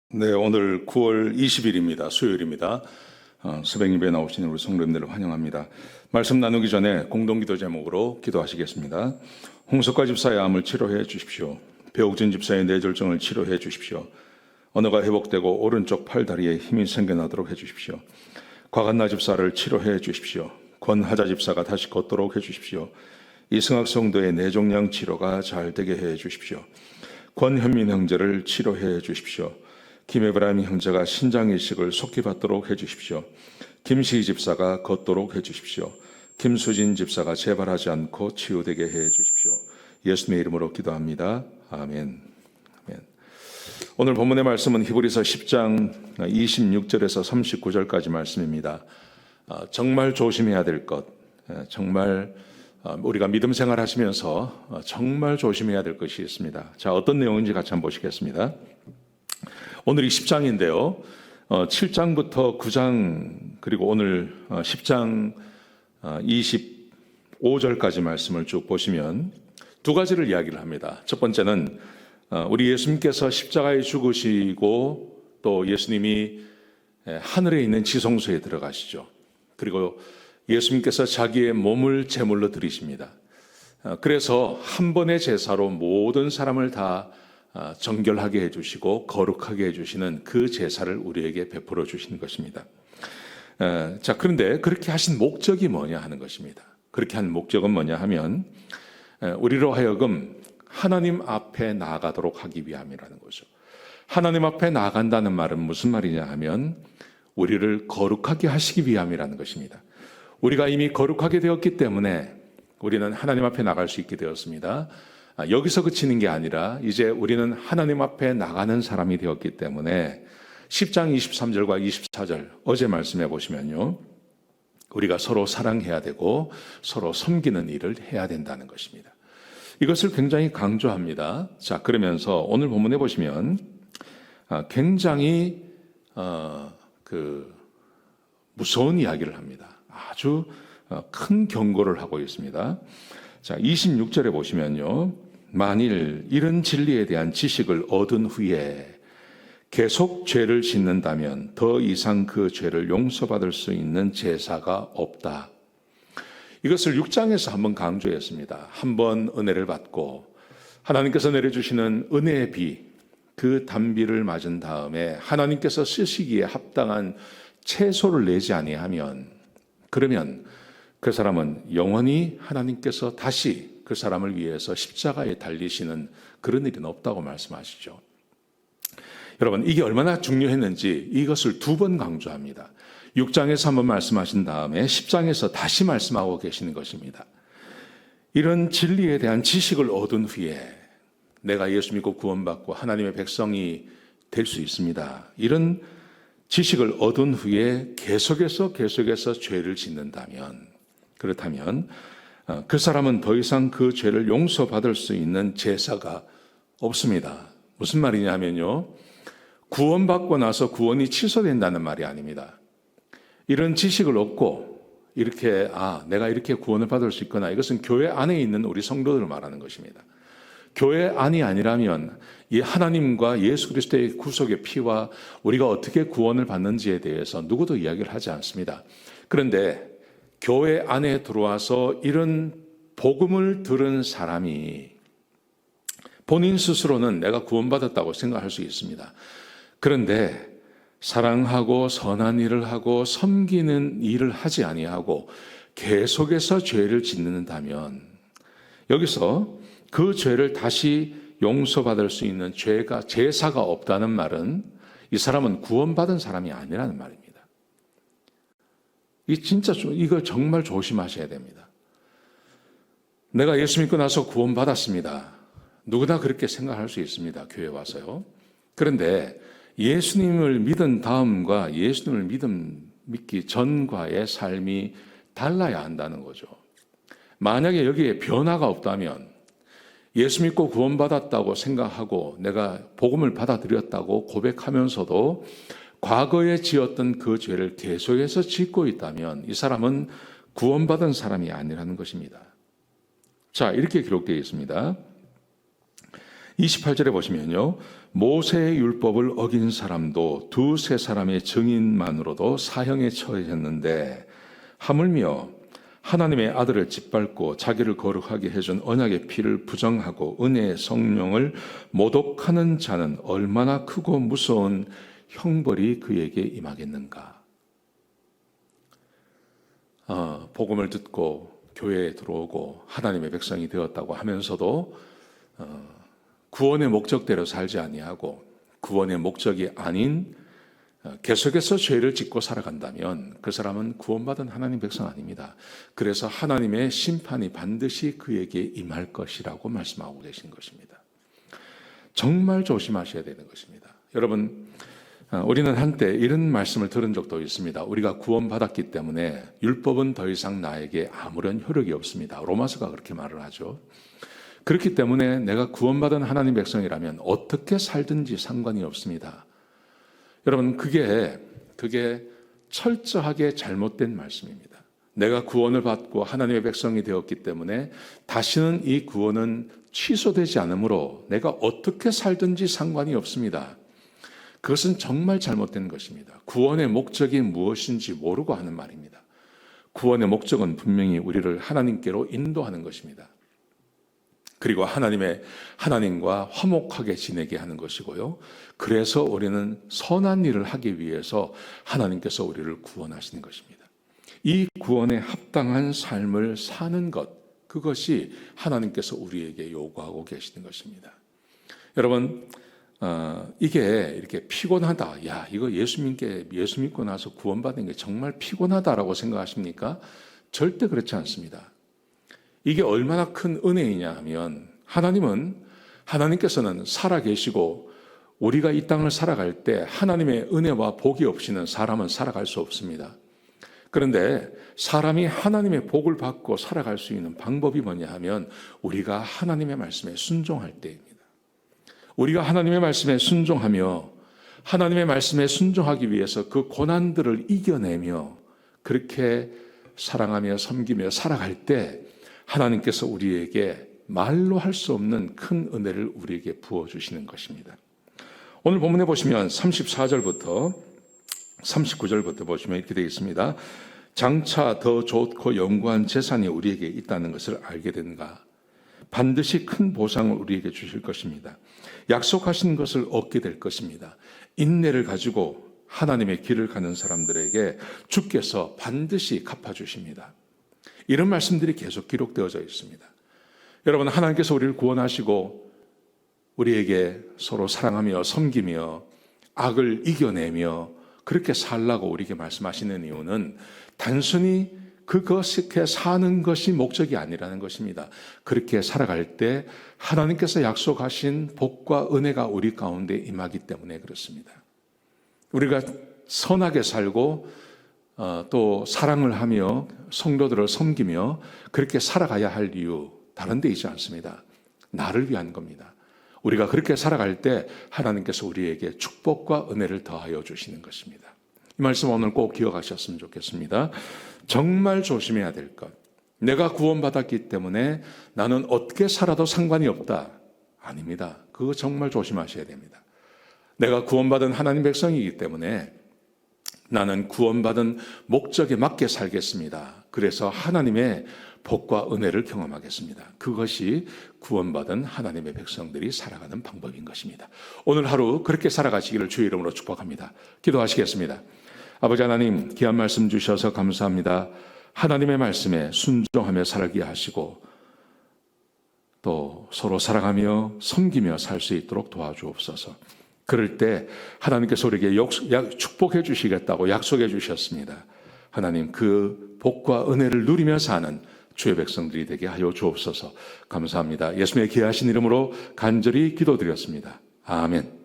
네, 오늘 9월 20일입니다. 수요일입니다. 새벽 예배에 나오시는 우리 성도님들을 환영합니다. 말씀 나누기 전에 공동기도 제목으로 기도하시겠습니다. 홍석과 집사의 암을 치료해 주십시오. 배옥진 집사의 뇌졸중을 치료해 주십시오. 언어가 회복되고 오른쪽 팔다리에 힘이 생겨나도록 해 주십시오. 곽한나 집사를 치료해 주십시오. 권하자 집사가 다시 걷도록 해 주십시오. 이승학 성도의 뇌종양 치료가 잘 되게 해 주십시오. 권현민 형제를 치료해 주십시오. 김에브라임 형제가 신장 이식을 속히 받도록 해주십시오. 김시희 집사가 걷도록 해주십시오. 김수진 집사가 재발하지 않고 치유되게 해주십시오. 예수님의 이름으로 기도합니다. 아멘. 아멘. 오늘 본문의 말씀은 히브리서 10장 26절에서 39절까지 말씀입니다. 정말 조심해야 될 것, 정말 우리가 믿음 생활 하시면서 정말 조심해야 될 것이 있습니다. 자, 어떤 내용인지 같이 한번 보시겠습니다. 오늘이 10장인데요. 7장부터 9장 그리고 오늘 10장 25절까지 말씀을 쭉 보시면 두 가지를 이야기를 합니다. 첫 번째는 우리 예수님께서 십자가에 죽으시고 또 예수님이 하늘에 있는 지성소에 들어가시죠. 그리고 예수님께서 자기의 몸을 제물로 드리십니다. 그래서 한 번의 제사로 모든 사람을 다 정결하게 해주시고 거룩하게 해주시는 그 제사를 우리에게 베풀어 주시는 것입니다. 자, 그런데 그렇게 하신 목적이 뭐냐 하는 것입니다. 그렇게 한 목적은 뭐냐 하면 우리로 하여금 하나님 앞에 나아가도록 하기 위함이라는 거죠. 하나님 앞에 나아간다는 말은 무슨 말이냐 하면 우리를 거룩하게 하시기 위함이라는 것입니다. 우리가 이미 거룩하게 되었기 때문에 우리는 하나님 앞에 나갈 수 있게 되었습니다. 여기서 그치는 게 아니라 이제 우리는 하나님 앞에 나가는 사람이 되었기 때문에 10장 23절과 24절 어제 말씀해 보시면요, 우리가 서로 사랑해야 되고 서로 섬기는 일을 해야 된다는 것입니다. 이것을 굉장히 강조합니다. 자, 그러면서 오늘 본문에 보시면 굉장히 무서운 이야기를 합니다. 아주 큰 경고를 하고 있습니다. 자, 26절에 보시면요, 만일 이런 진리에 대한 지식을 얻은 후에 계속 죄를 짓는다면 더 이상 그 죄를 용서받을 수 있는 제사가 없다. 이것을 6장에서 한번 강조했습니다. 한번 은혜를 받고 하나님께서 내려주시는 은혜의 비, 그 단비를 맞은 다음에 하나님께서 쓰시기에 합당한 채소를 내지 아니하면, 그러면 그 사람은 영원히 하나님께서 다시 그 사람을 위해서 십자가에 달리시는 그런 일은 없다고 말씀하시죠. 여러분, 이게 얼마나 중요했는지 이것을 두 번 강조합니다. 6장에서 한번 말씀하신 다음에 10장에서 다시 말씀하고 계시는 것입니다. 이런 진리에 대한 지식을 얻은 후에 내가 예수 믿고 구원받고 하나님의 백성이 될 수 있습니다. 이런 지식을 얻은 후에 계속해서 죄를 짓는다면, 그렇다면 그 사람은 더 이상 그 죄를 용서받을 수 있는 제사가 없습니다. 무슨 말이냐 하면요, 구원받고 나서 구원이 취소된다는 말이 아닙니다. 이런 지식을 얻고 이렇게 내가 이렇게 구원을 받을 수 있구나, 이것은 교회 안에 있는 우리 성도들을 말하는 것입니다. 교회 안이 아니라면 이 하나님과 예수 그리스도의 구속의 피와 우리가 어떻게 구원을 받는지에 대해서 누구도 이야기를 하지 않습니다. 그런데 교회 안에 들어와서 이런 복음을 들은 사람이 본인 스스로는 내가 구원받았다고 생각할 수 있습니다. 그런데 사랑하고 선한 일을 하고 섬기는 일을 하지 아니하고 계속해서 죄를 짓는다면, 여기서 그 죄를 다시 용서받을 수 있는 제사가 없다는 말은 이 사람은 구원받은 사람이 아니라는 말입니다. 이걸 정말 조심하셔야 됩니다. 내가 예수 믿고 나서 구원받았습니다. 누구나 그렇게 생각할 수 있습니다. 교회 와서요. 그런데 예수님을 믿은 다음과 예수님을 믿기 전과의 삶이 달라야 한다는 거죠. 만약에 여기에 변화가 없다면, 예수 믿고 구원받았다고 생각하고 내가 복음을 받아들였다고 고백하면서도 과거에 지었던 그 죄를 계속해서 짓고 있다면 이 사람은 구원받은 사람이 아니라는 것입니다. 자, 이렇게 기록되어 있습니다. 28절에 보시면요, 모세의 율법을 어긴 사람도 두세 사람의 증인만으로도 사형에 처해졌는데 하물며 하나님의 아들을 짓밟고 자기를 거룩하게 해준 언약의 피를 부정하고 은혜의 성령을 모독하는 자는 얼마나 크고 무서운 형벌이 그에게 임하겠는가. 복음을 듣고 교회에 들어오고 하나님의 백성이 되었다고 하면서도 구원의 목적대로 살지 아니하고 구원의 목적이 아닌 계속해서 죄를 짓고 살아간다면 그 사람은 구원받은 하나님 백성 아닙니다. 그래서 하나님의 심판이 반드시 그에게 임할 것이라고 말씀하고 계신 것입니다. 정말 조심하셔야 되는 것입니다. 여러분, 우리는 한때 이런 말씀을 들은 적도 있습니다. 우리가 구원받았기 때문에 율법은 더 이상 나에게 아무런 효력이 없습니다. 로마서가 그렇게 말을 하죠. 그렇기 때문에 내가 구원받은 하나님 백성이라면 어떻게 살든지 상관이 없습니다. 여러분, 그게 철저하게 잘못된 말씀입니다. 내가 구원을 받고 하나님의 백성이 되었기 때문에 다시는 이 구원은 취소되지 않으므로 내가 어떻게 살든지 상관이 없습니다. 그것은 정말 잘못된 것입니다. 구원의 목적이 무엇인지 모르고 하는 말입니다. 구원의 목적은 분명히 우리를 하나님께로 인도하는 것입니다. 그리고 하나님과 화목하게 지내게 하는 것이고요. 그래서 우리는 선한 일을 하기 위해서 하나님께서 우리를 구원하시는 것입니다. 이 구원에 합당한 삶을 사는 것, 그것이 하나님께서 우리에게 요구하고 계시는 것입니다. 여러분, 이게 이렇게 피곤하다. 야, 이거 예수 믿고 나서 구원받는 게 정말 피곤하다라고 생각하십니까? 절대 그렇지 않습니다. 이게 얼마나 큰 은혜이냐 하면 하나님께서는 살아계시고 우리가 이 땅을 살아갈 때 하나님의 은혜와 복이 없이는 사람은 살아갈 수 없습니다. 그런데 사람이 하나님의 복을 받고 살아갈 수 있는 방법이 뭐냐 하면 우리가 하나님의 말씀에 순종할 때입니다. 우리가 하나님의 말씀에 순종하며 하나님의 말씀에 순종하기 위해서 그 고난들을 이겨내며 그렇게 사랑하며 섬기며 살아갈 때 하나님께서 우리에게 말로 할 수 없는 큰 은혜를 우리에게 부어주시는 것입니다. 오늘 본문에 보시면 34절부터 39절부터 보시면 이렇게 되어 있습니다. 장차 더 좋고 영구한 재산이 우리에게 있다는 것을 알게 된가. 반드시 큰 보상을 우리에게 주실 것입니다. 약속하신 것을 얻게 될 것입니다. 인내를 가지고 하나님의 길을 가는 사람들에게 주께서 반드시 갚아주십니다. 이런 말씀들이 계속 기록되어져 있습니다. 여러분, 하나님께서 우리를 구원하시고 우리에게 서로 사랑하며 섬기며 악을 이겨내며 그렇게 살라고 우리에게 말씀하시는 이유는 단순히 그것에 사는 것이 목적이 아니라는 것입니다. 그렇게 살아갈 때 하나님께서 약속하신 복과 은혜가 우리 가운데 임하기 때문에 그렇습니다. 우리가 선하게 살고 또 사랑을 하며 성도들을 섬기며 그렇게 살아가야 할 이유 다른 데 있지 않습니다. 나를 위한 겁니다. 우리가 그렇게 살아갈 때 하나님께서 우리에게 축복과 은혜를 더하여 주시는 것입니다. 이 말씀 오늘 꼭 기억하셨으면 좋겠습니다. 정말 조심해야 될 것. 내가 구원받았기 때문에 나는 어떻게 살아도 상관이 없다. 아닙니다. 그거 정말 조심하셔야 됩니다. 내가 구원받은 하나님 백성이기 때문에 나는 구원받은 목적에 맞게 살겠습니다. 그래서 하나님의 복과 은혜를 경험하겠습니다. 그것이 구원받은 하나님의 백성들이 살아가는 방법인 것입니다. 오늘 하루 그렇게 살아가시기를 주의 이름으로 축복합니다. 기도하시겠습니다. 아버지 하나님, 귀한 말씀 주셔서 감사합니다. 하나님의 말씀에 순종하며 살게 하시고 또 서로 사랑하며 섬기며 살 수 있도록 도와주옵소서. 그럴 때 하나님께서 우리에게 축복해 주시겠다고 약속해 주셨습니다. 하나님, 그 복과 은혜를 누리며 사는 주의 백성들이 되게 하여 주옵소서. 감사합니다. 예수님의 귀하신 이름으로 간절히 기도드렸습니다. 아멘.